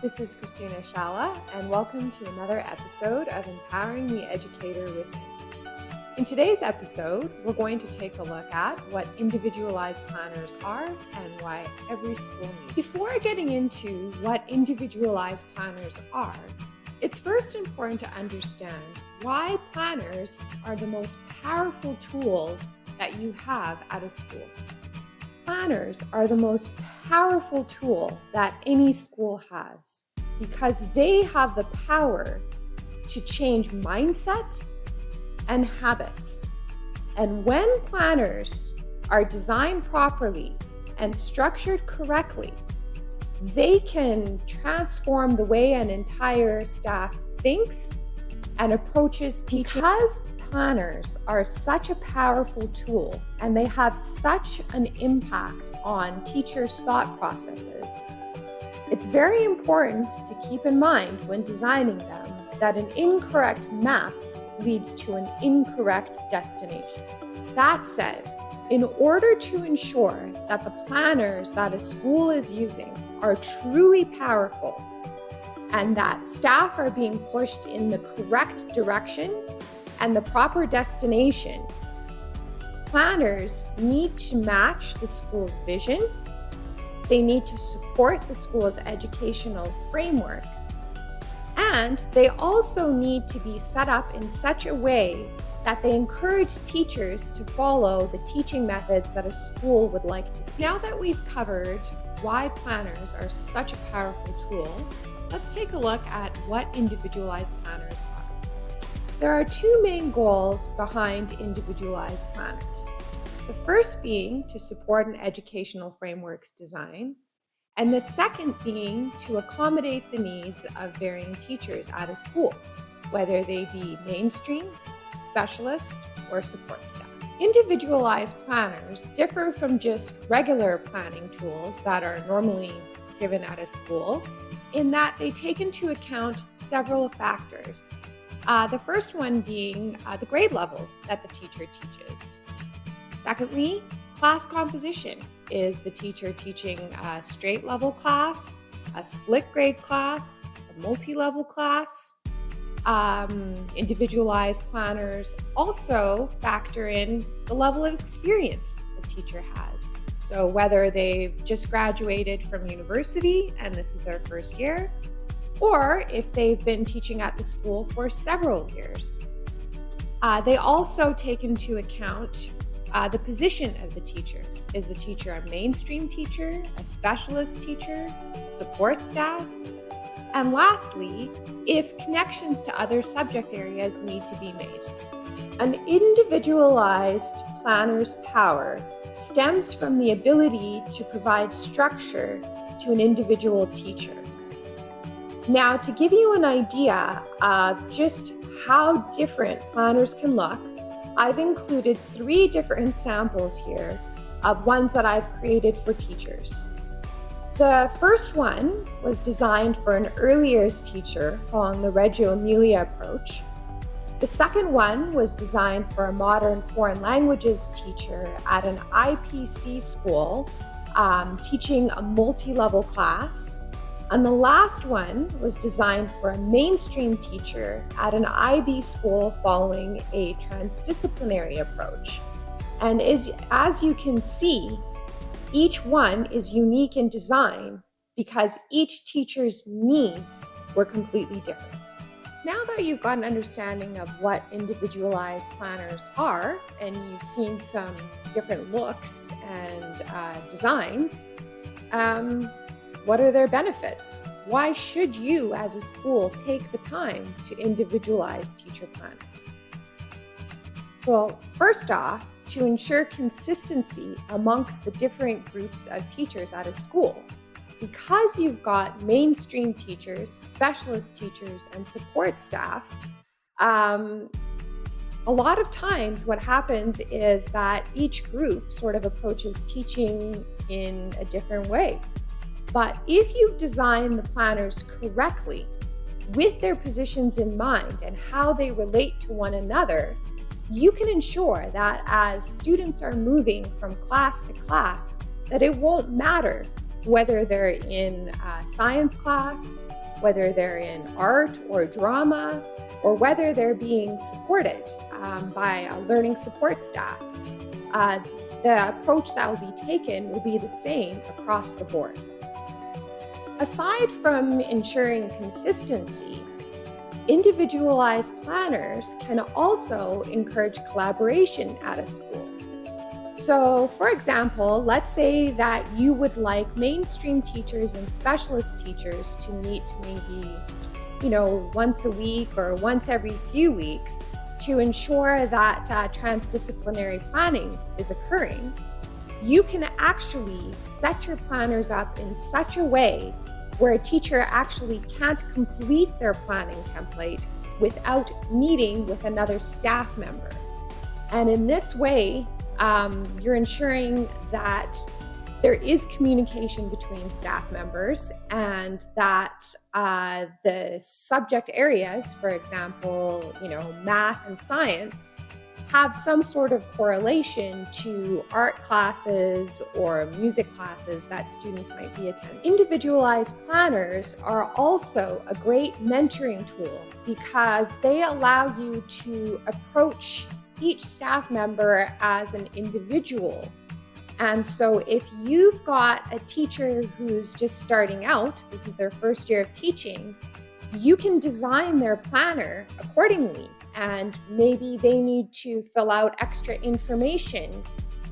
This is Christina Shala, and welcome to another episode of Empowering the Educator Within. In today's episode, we're going to take a look at what individualized planners are and why every school needs. Before getting into what individualized planners are, it's first important to understand why planners are the most powerful tool that you have at a school. Planners are the most powerful tool that any school has because they have the power to change mindset and habits. And when planners are designed properly and structured correctly, they can transform the way an entire staff thinks and approaches teaching. Because planners are such a powerful tool and they have such an impact on teachers' thought processes, it's very important to keep in mind when designing them that an incorrect map leads to an incorrect destination. That said, in order to ensure that the planners that a school is using are truly powerful and that staff are being pushed in the correct direction and the proper destination, planners need to match the school's vision. They need to support the school's educational framework. And they also need to be set up in such a way that they encourage teachers to follow the teaching methods that a school would like to see. Now that we've covered why planners are such a powerful tool, let's take a look at what individualized planners are. There are two main goals behind individualized planners. The first being to support an educational framework's design, and the second being to accommodate the needs of varying teachers at a school, whether they be mainstream, specialist, or support staff. Individualized planners differ from just regular planning tools that are normally given at a school in that they take into account several factors. The first one being the grade level that the teacher teaches. Secondly, class composition. Is the teacher teaching a straight level class, a split grade class, a multi-level class? Individualized planners also factor in the level of experience the teacher has. So whether they've just graduated from university and this is their first year, or if they've been teaching at the school for several years. They also take into account the position of the teacher. Is the teacher a mainstream teacher, a specialist teacher, support staff? And lastly, if connections to other subject areas need to be made. An individualized planner's power stems from the ability to provide structure to an individual teacher. Now, to give you an idea of just how different planners can look, I've included 3 different samples here of ones that I've created for teachers. The first one was designed for an early years teacher following the Reggio Emilia approach. The second one was designed for a modern foreign languages teacher at an IPC school teaching a multi-level class. And the last one was designed for a mainstream teacher at an IB school following a transdisciplinary approach. And as you can see, each one is unique in design because each teacher's needs were completely different. Now that you've got an understanding of what individualized planners are, and you've seen some different looks and designs, what are their benefits? Why should you as a school take the time to individualize teacher planners? Well, first off, to ensure consistency amongst the different groups of teachers at a school. Because you've got mainstream teachers, specialist teachers, and support staff, a lot of times what happens is that each group sort of approaches teaching in a different way. But if you've designed the planners correctly, with their positions in mind and how they relate to one another, you can ensure that as students are moving from class to class, that it won't matter whether they're in a science class, whether they're in art or drama, or whether they're being supported by a learning support staff. The approach that will be taken will be the same across the board. Aside from ensuring consistency, individualized planners can also encourage collaboration at a school. So, for example, let's say that you would like mainstream teachers and specialist teachers to meet maybe, once a week or once every few weeks to ensure that transdisciplinary planning is occurring. You can actually set your planners up in such a way where a teacher actually can't complete their planning template without meeting with another staff member. And in this way, you're ensuring that there is communication between staff members and that the subject areas, for example, math and science, have some sort of correlation to art classes or music classes that students might be attending. Individualized planners are also a great mentoring tool because they allow you to approach each staff member as an individual. And so if you've got a teacher who's just starting out, this is their first year of teaching, you can design their planner accordingly. And maybe they need to fill out extra information,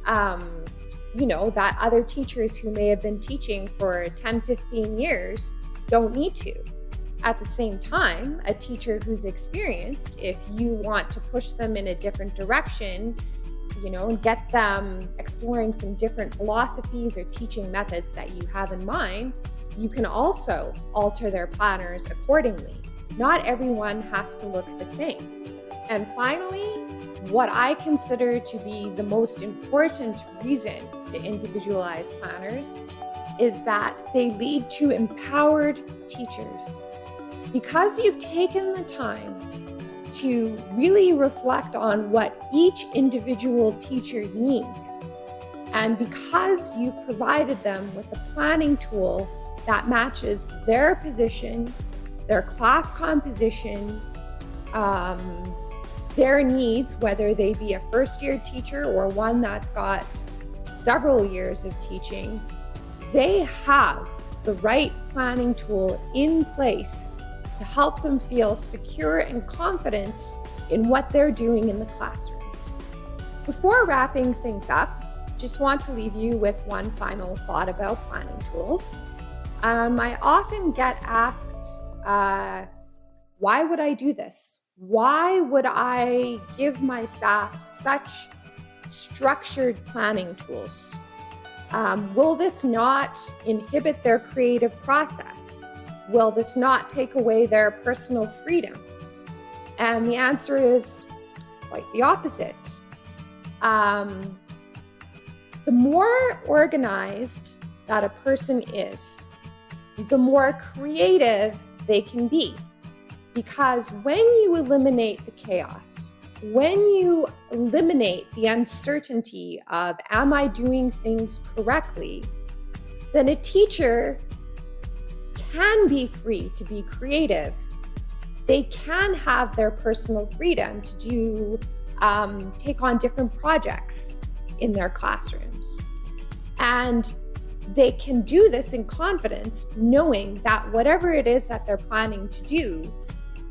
that other teachers who may have been teaching for 10, 15 years don't need to. At the same time, a teacher who's experienced, if you want to push them in a different direction, and get them exploring some different philosophies or teaching methods that you have in mind, you can also alter their planners accordingly. Not everyone has to look the same. And finally, what I consider to be the most important reason to individualize planners is that they lead to empowered teachers. Because you've taken the time to really reflect on what each individual teacher needs, and because you've provided them with a planning tool that matches their position, their class composition, their needs, whether they be a first-year teacher or one that's got several years of teaching, they have the right planning tool in place to help them feel secure and confident in what they're doing in the classroom. Before wrapping things up, just want to leave you with one final thought about planning tools. I often get asked, why would I do this? Why would I give my staff such structured planning tools? Will this not inhibit their creative process? Will this not take away their personal freedom? And the answer is quite the opposite. The more organized that a person is, the more creative they can be. Because when you eliminate the chaos, when you eliminate the uncertainty of, am I doing things correctly, then a teacher can be free to be creative. They can have their personal freedom to do, take on different projects in their classrooms. And they can do this in confidence, knowing that whatever it is that they're planning to do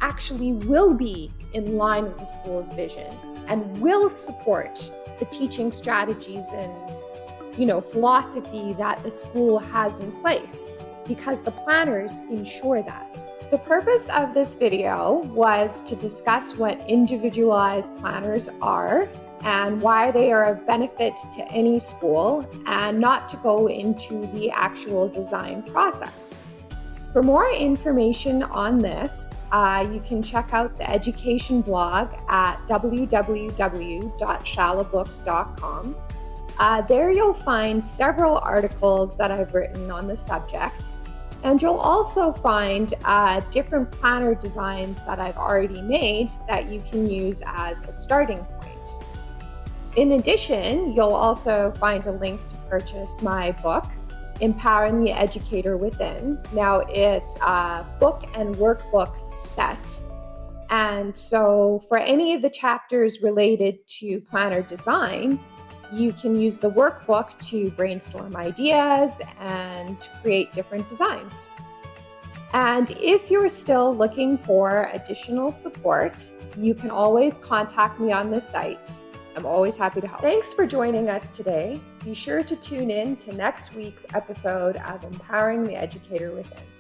actually will be in line with the school's vision and will support the teaching strategies and, philosophy that the school has in place, because the planners ensure that. The purpose of this video was to discuss what individualized planners are and why they are of benefit to any school, and not to go into the actual design process. For more information on this, you can check out the education blog at www.shalabooks.com. There you'll find several articles that I've written on the subject, and you'll also find different planner designs that I've already made that you can use as a starting point. In addition, you'll also find a link to purchase my book, Empowering the Educator Within. Now it's a book and workbook set. And so for any of the chapters related to planner design, you can use the workbook to brainstorm ideas and create different designs. And if you're still looking for additional support, you can always contact me on this site. I'm always happy to help. Thanks for joining us today. Be sure to tune in to next week's episode of Empowering the Educator Within.